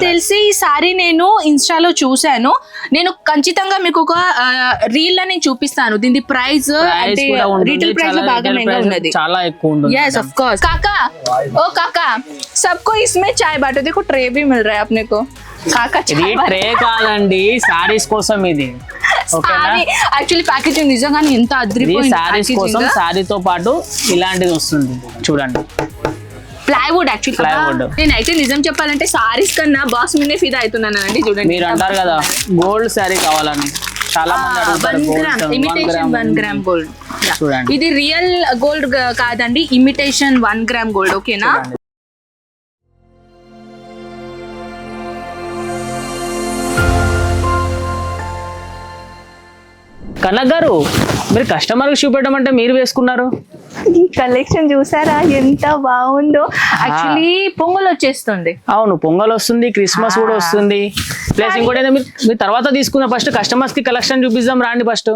తెలిసి ఈ సారీ నేను ఇన్స్టాలో చూసాను. నేను ఖచ్చితంగా మీకు ఒక రీల్ లో నేను చూపిస్తాను. దీని ప్రైస్ అంటే రీటైల్ ప్రైస్ లో బాగా महंगा ఉన్నది, చాలా ఎక్కువ ఉంటుంది. Yes of course. काका ओ काका सबको इसमें चाय बांटो. देखो ट्रे भी मिल रहा है अपने को. काका ఇది ట్రే కాదండి, సారీస్ కోసం ఇది. సారీ యాక్చువల్లీ ప్యాకేజింగ్ నిజంగానే ఎంత అద్రిపోయింది. సారీస్ కోసం సారీతో పాటు ఇలాంటిది వస్తుంది చూడండి. Plywood actually plywood. నేనైతే నిజం చెప్పాలంటే సారీస్ కన్నా బాక్స్ మీదే ఫిదా అవుతున్నానండి. చూడండి, మీరు అంటారు కదా గోల్డ్ సారీ కావాలని, చాలా మంది అడుగుతారు. ఇమిటేషన్ 1 గ్రామ్ గోల్డ్ చూడండి. ఇది రియల్ గోల్డ్ కాదండి, ఇమిటేషన్ 1 గ్రామ్ గోల్డ్. ఓకేనా? కనక్ గారు, మీరు కస్టమర్ చూపెట్టమంటే మీరు వేసుకున్నారు. ఈ కలెక్షన్ చూసారా ఎంత బాగుందో. యాక్చువల్లీ పొంగల్ వచ్చేస్తుంది. అవును, పొంగల్ వస్తుంది, క్రిస్మస్ కూడా వస్తుంది. ప్లస్ ఇంకోటి మీరు తర్వాత తీసుకున్న ఫస్ట్ కస్టమర్స్ కి కలెక్షన్ చూపిద్దాం రాండి. ఫస్ట్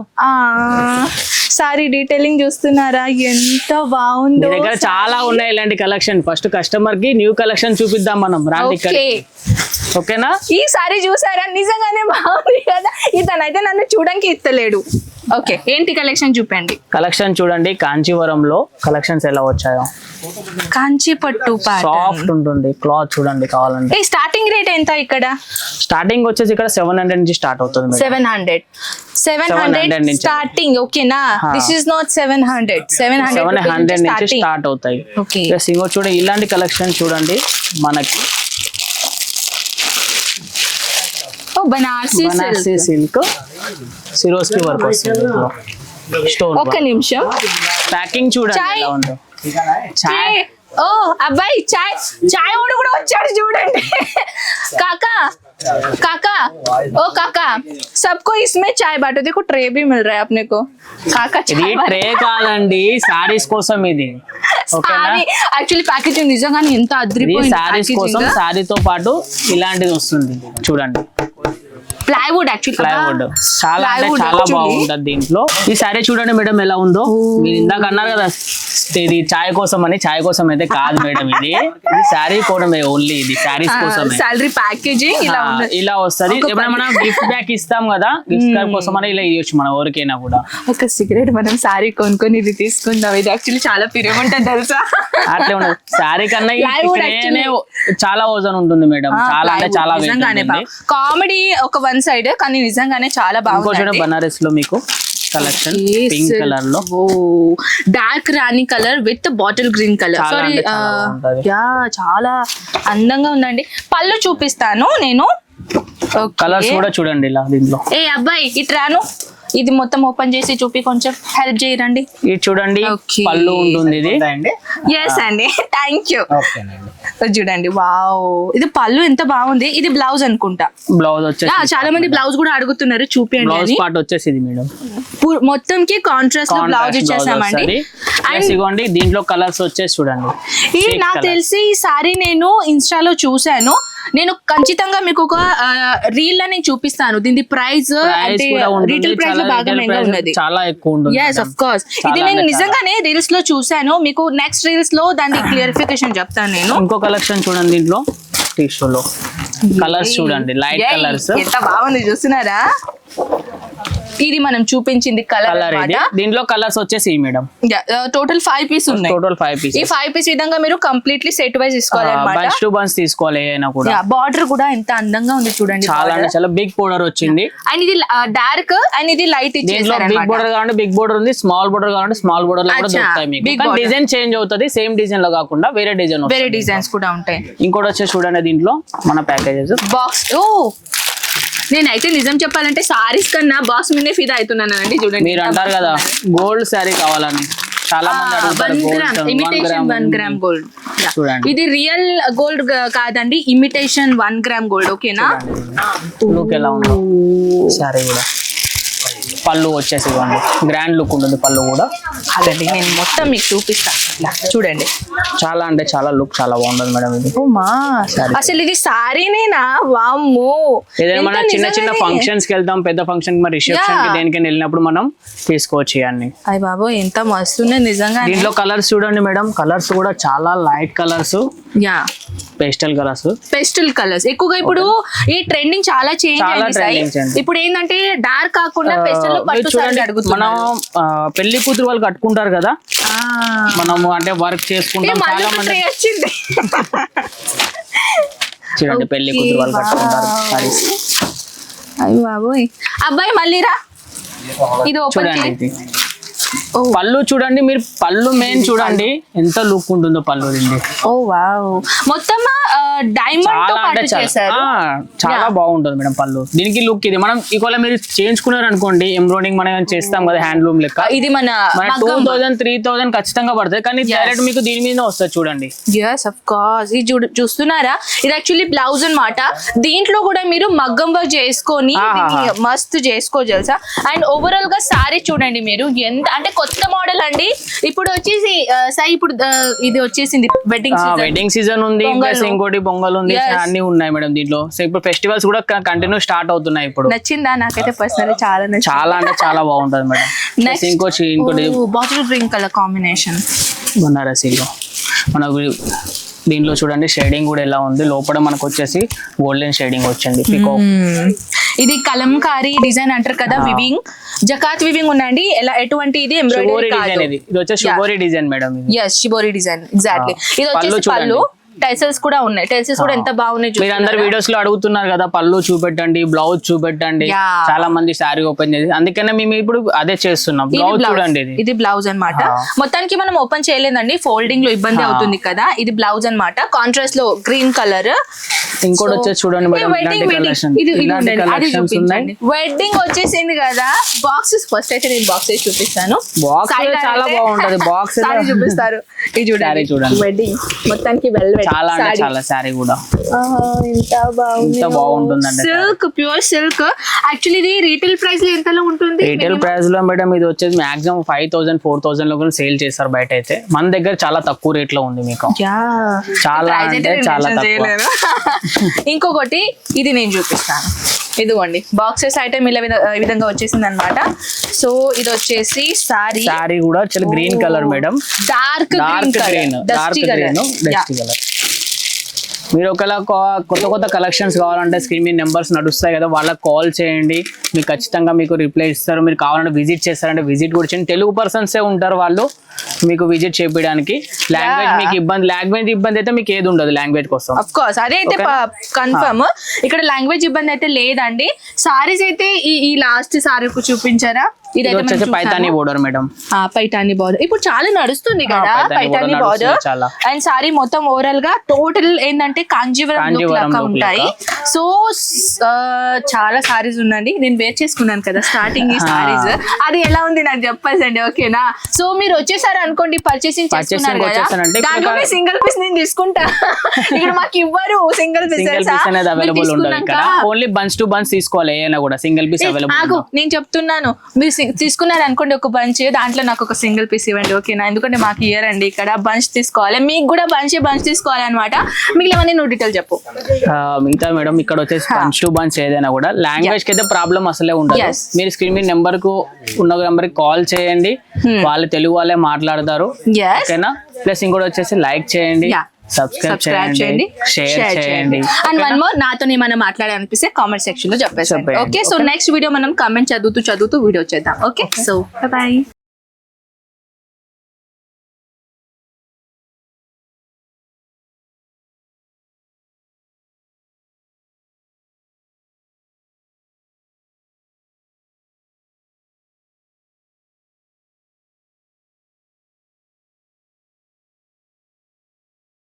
సారీ డీటెయిలింగ్ చూస్తున్నారా ఎంత బాగుందో. దగ్గర చాలా ఉన్నాయి ఇలాంటి కలెక్షన్. ఫస్ట్ కస్టమర్ కి న్యూ కలెక్షన్ చూపిద్దాం మనం, రాండి ఇక్కడ. ఓకేనా? ఈ సారీ చూసారా, నిజంగానే బాగుంది కదా. ఇతనైతే నన్ను చూడడానికి ఇస్తలేడు. ఓకే, ఏంటి కలెక్షన్ చూపండి. కలెక్షన్ చూడండి, కాంచీవరంలో కలెక్షన్స్ ఎలా వచ్చాయో. కాంచీ పట్టు సాఫ్ట్ ఉంటుంది క్లాత్, చూడండి కావాలంటే. స్టార్టింగ్ రేట్ ఎంత ఇక్కడ? స్టార్టింగ్ వచ్చేసి ఇక్కడ 700 నుంచి స్టార్ట్ అవుతుంది. 700 స్టార్టింగ్. ఓకేనా? దిస్ ఇస్ నాట్ 700 నుంచి స్టార్ట్ అవుతాయి. ప్లస్ ఇంకో చూడండి, ఇలాంటి కలెక్షన్ చూడండి మనకి. బనారసి సిల్క్ సిరోస్కి వర్క్ వస్తుంది. స్టోన్. ఒక్క నిమిషం, ప్యాకింగ్ చూడండి ఎలా ఉందో. చాయ్. ఓ అబ్బాయి, చాయ్ వాడు కూడా వచ్చాడు చూడండి. काका काका ओ काका सबको इसमें चाय बांटो. देखो ट्रे भी मिल रहा है अपने को. काका ఇది ట్రే కాదండి, సారీస్ కోసం ఇది. ఓకేనా? యాక్చువల్లీ ప్యాకేజింగ్ నిజంగానే ఎంత అద్రిపోయింది. సారీస్ కోసం సారీతో పాటు ఇలాంటిది వస్తుంది చూడండి. ప్లైవుడ్ యాక్చువల్లీ ప్లైవుడ్ చాలా అంటే చాలా బాగుంటది దీంట్లో. ఈ సారీ చూడండి మేడం ఎలా ఉందో. మీరు ఇందాక అన్నారు కదా ఇది చాయ్ కోసం అని, చాయ్ కోసం అయితే కాదు మేడం. ఇది సారీ కూడా ఓన్లీ ఇది సారీస్ కోసం. సాలరీ ప్యాకేజింగ్ ఇలా వస్తది. ఎప్పుడైనా మనం గిఫ్ట్ బ్యాక్ ఇస్తాం కదా, గిఫ్ట్ బ్యాక్ కోసం అని ఇలా ఇవ్వచ్చు మనం ఎవరికైనా కూడా. ఒక సిగరెట్ మనం సారీ కొనుక్కొని ఇది తీసుకుందాం. ఇది యాక్చువల్లీ చాలా పిరియం ఉంటుంది తెలుసా. అట్లే ఉండదు, సారీ కన్నా చాలా ఓజన్ ఉంటుంది మేడం. చాలా అంటే చాలా కామెడీ ఒక వన్ సైడ్, కానీ నిజంగానే చాలా బాగుంది. బనారస్ లో మీకు కలెక్షన్ పింక్ కలర్ లో, dark Rani colour with bottle green colour. Sorry, చాలా అందంగా ఉందండి. పళ్ళు చూపిస్తాను నేను. కలర్స్ కూడా చూడండి ఇలా దీంట్లో. ఏ అబ్బాయి ఇట్రాను, ఇది మొత్తం ఓపెన్ చేసి చూపి కొంచెం హెల్ప్ చేయరండి. ఇది చూడండి, పళ్ళు ఉంటుంది ఇది. ఎస్ అండి, థ్యాంక్ యూ. చూడండి, వావ్, ఇది పళ్ళు ఎంత బాగుంది. ఇది బ్లౌజ్ అనుకుంటా. బ్లౌజ్ వచ్చేసి చాలా మంది బ్లౌజ్ కూడా అడుగుతున్నారు, చూపించండి. బ్లౌజ్ పార్ట్ వచ్చేసి ఇది మేడం. మొత్తం కి కాంట్రాస్ట్ లో బ్లౌజ్ ఇచ్చేసామండి. ఇదిగోండి, దీంట్లో కలర్స్ వచ్చేసి చూడండి. ఇది నాకు తెలిసి ఈ సారీ నేను ఇన్స్టాలో చూసాను. నేను ఖచ్చితంగా మీకు ఒక రీల్ లో నేను చూపిస్తాను. దీని ప్రైస్ అంటే రీటైల్ ప్రైస్ లో బాగా महंगा ఉన్నది, చాలా ఎక్కువ ఉంటుంది. yes of course. ఇది నేను నిజంగానే రీల్స్ లో చూసాను. మీకు నెక్స్ట్ రీల్స్ లో దాని క్లియరిఫికేషన్ చెప్తాను నేను. ఇంకో కలెక్షన్ చూడండి, దీంట్లో టిష్యూలో కలర్స్ చూడండి, లైట్ కలర్స్ ఎంత బాగుంది చూస్తున్నారా. ఇది మనం చూపించింది కలర్. దీంట్లో కలర్స్ వచ్చేసి మేడం టోటల్ 5 పీస్ ఉన్నాయి. Total 5 piece. ఈ 5 పీస్ విధంగా మీరు కంప్లీట్లీ సెట్ వైజ్ తీసుకోవాలన్నమాట. బంచ్ టు బంచ్ తీసుకోవాలి అయినా కూడా. బార్డర్ కూడా ఎంత అందంగా ఉంది చూడండి. చాలా అంటే చాలా బిగ్ బోర్డర్ వచ్చింది. అండ్ ఇది డార్క్ అండ్ ఇది లైట్ ఇచ్చేసారు. బిగ్ బోర్డర్ కావాలంటే బిగ్ బోర్డర్ ఉంది, స్మాల్ బోర్డర్ కావాలంటే స్మాల్ బోర్డర్ లో కూడా దొరుకుతాయి మీకు. డిజైన్ చేంజ్ అవుతుంది, సేమ్ డిజైన్ లో కాకుండా వేరే డిజైన్స్ కూడా ఉంటాయి. ఇంకోటి వచ్చేసి చూడండి, దీంట్లో మన ప్యాకేజెస్ బాక్స్. ఓ నేనైతే నిజం చెప్పాలంటే సారీస్ కన్నా బాక్స్ మీదే ఫిదా అవుతున్నానండి. చూడండి, మీరు అంటారు కదా గోల్డ్ సారీ కావాలని, చాలా మంది అడుగుతారు. Imitation 1 gram gold. ఇది రియల్ గోల్డ్ కాదండి, ఇమిటేషన్ 1 గ్రామ్ గోల్డ్. ఓకేనా? లుక్ ఎలా ఉందో సారీ కూడా. పళ్ళు వచ్చేసి గ్రాండ్ లుక్ ఉంటుంది పళ్ళు కూడా. అదండి నేను మొత్తం మీకు చూపిస్తాను. ఇలా చూడండి, చాలా అంటే చాలా లుక్ చాలా బాగుంటుంది మేడం ఇది. మా అసలు ఇది సారీనేనా? వామ్మో, ఏదైనా మన చిన్న చిన్న ఫంక్షన్స్ కి వెళ్తాం, పెద్ద ఫంక్షన్ మరి రిసెప్షన్ కి దేనికైనా వెళ్ళినప్పుడు మనం తీసుకోవచ్చు ఇవన్నీ. అయ్య బాబో ఎంత మస్తున్నాయి నిజంగా. దీంట్లో కలర్స్ చూడండి మేడం, కలర్స్ కూడా చాలా light colours, yeah pastel colours. Pastel colours ఎక్కువగా ఇప్పుడు ఈ ట్రెండింగ్ చాలా చేంజ్ అయింది. ఇప్పుడు ఏంటంటే డార్క్ కాకుండా పేస్టల్ పట్టు సారీ అడుగుతున్నారు. మనం పెళ్లి కూతురు వాళ్ళు కట్టుకుంటారు కదా, మనము అంటే వర్క్ చేసుకుంటాం చాలా మంది. వచ్చింది చూడండి పెళ్లి కూతురు వాళ్ళు కట్టుకుంటారు సారీస్. అయ్య బాబోయ్, అబ్బాయి మళ్ళీ రా, ఇది ఓపెన్ చూడండి. పళ్ళు చూడండి మీరు, పళ్ళు మెయిన్ చూడండి ఎంత లుక్ ఉంటుందో పళ్ళు దీన్ని. ఓ వావ్, మొత్తం డైమండ్ తో పాటు చేశారు. చాలా బాగుంటుంది మేడం పళ్ళు. దీనికి లుక్ ఇది మనం ఈక్వల్ మీరు చేయించుకున్నారు అనుకోండి, ఎంబ్రాయిడింగ్ మనం చేస్తాం కదా హ్యాండ్లూమ్ లెక్క, ఇది మన 2000 3000 ఖచ్చితంగా పడుతుంది. కానీ డైరెక్ట్ మీకు దీని మీద వస్తుంది చూడండి. yes of course, ఇది చూస్తున్నారా, ఇది యాక్చువల్లీ బ్లౌజ్ అన్నమాట. దీంట్లో కూడా మీరు మగ్గం వర్క్ చేసుకొని మస్తు చేసుకోవచ్చు తెలుసా. అండ్ ఓవరాల్ గా సారీ చూడండి మీరు, ఎంత అంటే కొత్త మోడల్ అండి. ఇప్పుడు వచ్చేసి సాయి ఇప్పుడు ఇది వచ్చేసింది వెడ్డింగ్ సీజన్ ఉంది, ప్లస్ ఇంకోటి పొంగల్ ఉంది, అన్ని ఉన్నాయి మేడం దీంట్లో. సో ఇప్పుడు ఫెస్టివల్స్ కూడా కంటిన్యూ స్టార్ట్ అవుతున్నాయి. ఇప్పుడు నచ్చిందా? నాకైతే పర్సనల్ చాలా నచ్చింది, చాలా అంటే చాలా బాగుంటది మేడం. ఇంకోటి బాటిల్ గ్రీన్ కలర్ కాంబినేషన్ బనారసీలో మనకు దీంట్లో చూడండి షేడింగ్ కూడా ఎలా ఉంది. లోపల మనకు వచ్చేసి గోల్డెన్ షేడింగ్ వచ్చింది. ఇది కలంకారీ డిజైన్ అంటారు కదా, వివింగ్ జకాత్ వివింగ్ ఉందండి. ఎలా ఎటువంటి ఇది ఎంబ్రాయిడరీ డిజైన్, ఇది వచ్చేసి shibori design madam. yes shibori design exactly. ఇది వచ్చేసి పళ్ళు, టెల్సెస్ కూడా ఉన్నాయి. టెల్సెస్ కూడా ఎంత బాగున్నాయి. మీరు అందరు వీడియోస్ లో అడుగుతున్నారు కదా పళ్ళు చూపెట్టండి, బ్లౌజ్ చూపెట్టండి. చాలా మంది సారీ ఓపెన్ చేసి, అందుకనే మేము ఇప్పుడు అదే చేస్తున్నాం. బ్లౌజ్ చూడండి, ఇది బ్లౌజ్ అన్నమాట. మొత్తానికి మనం ఓపెన్ చేయలేదండి, ఫోల్డింగ్ లో ఇబ్బంది అవుతుంది కదా. ఇది బ్లౌజ్ అన్నమాట, కాంట్రాస్ట్ లో గ్రీన్ కలర్. ఇంకోటి వచ్చేసి చూడండి మేడం, వెడ్డింగ్ వచ్చేసింది కదా. బాక్సెస్ ఫస్ట్ అయితే నేను బాక్సెస్ చూపిస్తాను. బాక్స్ చాలా బాగుంటది, బాక్స్ చూపిస్తారు. ఇది చూడండి వెడ్డింగ్ మొత్తానికి చాలా అంటే చాలా సారీ కూడా ఎంత బాగుంటుందండి. Silk, pure silk. యాక్చువల్లీ ఇది రీటైల్ ప్రైస్ లో ఎంతలో ఉంటుంది? రీటైల్ ప్రైస్ లో మేడం ఇది వచ్చేసి మాక్సిమం 5000 4000 లో సేల్ చేస్తారు బయట అయితే. మన దగ్గర చాలా తక్కువ రేట్ లో ఉంది మీకు, చాలా అంటే చాలా తక్కువ. ఇంకొకటి ఇది నేను చూపిస్తాను. ఇదిగోండి బాక్సెస్ ఐటమ్ ఇలా ఈ విధంగా వచ్చేసింది అనమాట. సో ఇది వచ్చేసి సారీ కూడా చాలా green colour madam, dark green, dusty colour. మీరు ఒకవేళ కొత్త కలెక్షన్స్ కావాలంటే స్క్రీన్ మీద నెంబర్స్ నడుస్తాయి కదా, వాళ్ళకి కాల్ చేయండి, మీకు ఖచ్చితంగా మీకు రిప్లై ఇస్తారు. మీరు కావాలంటే విజిట్ చేస్తారంటే విజిట్ కూడా చేయండి. తెలుగు పర్సన్సే ఉంటారు వాళ్ళు మీకు విజిట్ చేయడానికి. లాంగ్వేజ్ మీకు లాంగ్వేజ్ ఇబ్బంది అయితే మీకు ఏది ఉండదు లాంగ్వేజ్ కోసం. ఆఫ్ కోర్స్ అదైతే కన్ఫర్మ్. ఇక్కడ లాంగ్వేజ్ ఇబ్బంది అయితే లేదండి. సారీస్ అయితే ఈ లాస్ట్ సారీ చూపించారా, ఇది వచ్చేసి Paithani border madam. Paithani border ఇప్పుడు చాలా నడుస్తుంది కదా, పైతానీ బోర్డర్. అండ్ సారీ మొత్తం ఓవరాల్ గా టోటల్ ఏంటంటే కాంజీవరం ఉంటాయి. సో చాలా సారీస్ ఉందండి, నేను వేర్ చేసుకున్నాను కదా స్టార్టింగ్ ఈ సారీస్. అది ఎలా ఉంది నాకు చెప్పండి, ఓకేనా? సో మీరు వచ్చేసారు అనుకోండి, పర్చేసింగ్ చేసుకున్నారు కదా, దాంట్లోనే సింగిల్ పీస్ నేను తీసుకుంటా. ఇక్కడ మాకు ఇవ్వరు సింగిల్ పీస్ అనేది అవైలబుల్ ఉండదు ఇక్కడ, ఓన్లీ బంచ్ టు బంచ్ తీసుకోవాలి. ఏమైనా కూడా సింగిల్ పీస్ అవైలబుల్. నేను చెప్తున్నాను, మీరు తీసుకున్నారు అనుకోండి ఒక బంచ్, దాంట్లో నాకు ఒక సింగిల్ పీస్ ఇవ్వండి, ఓకేనా? ఎందుకంటే మాకు ఇయ్యరండి ఇక్కడ, బంచ్ తీసుకోవాలి. మీకు కూడా బంచ్ తీసుకోవాలి అనమాట. మిగిలినవన్నీ నువ్వు డీటెయిల్ చెప్పు. మిగతా మేడం ఇక్కడ వచ్చేసి బంచ్ టు బంచ్ ఏదైనా కూడా లాంగ్వేజ్ కి అయితే ప్రాబ్లం అసలే ఉండదు. మీరు స్క్రీన్ మీద నెంబర్ కు ఉన్న నెంబర్ కి కాల్ చేయండి, వాళ్ళు తెలుగు వాళ్ళే మాట్లాడతారు, ఓకేనా? ప్లస్ ఇంకోటి వచ్చేసి లైక్ చేయండి, సబ్స్క్రైబ్ చేయండి, షేర్ చేయండి. అండ్ వన్ మోర్, నాతో ఏమైనా మాట్లాడాలనిపిస్తే కామెంట్ సెక్షన్ లో చెప్పేసి. ఓకే, సో నెక్స్ట్ వీడియో మనం కామెంట్ చదువుతూ వీడియో చేద్దాం. Okay, so by.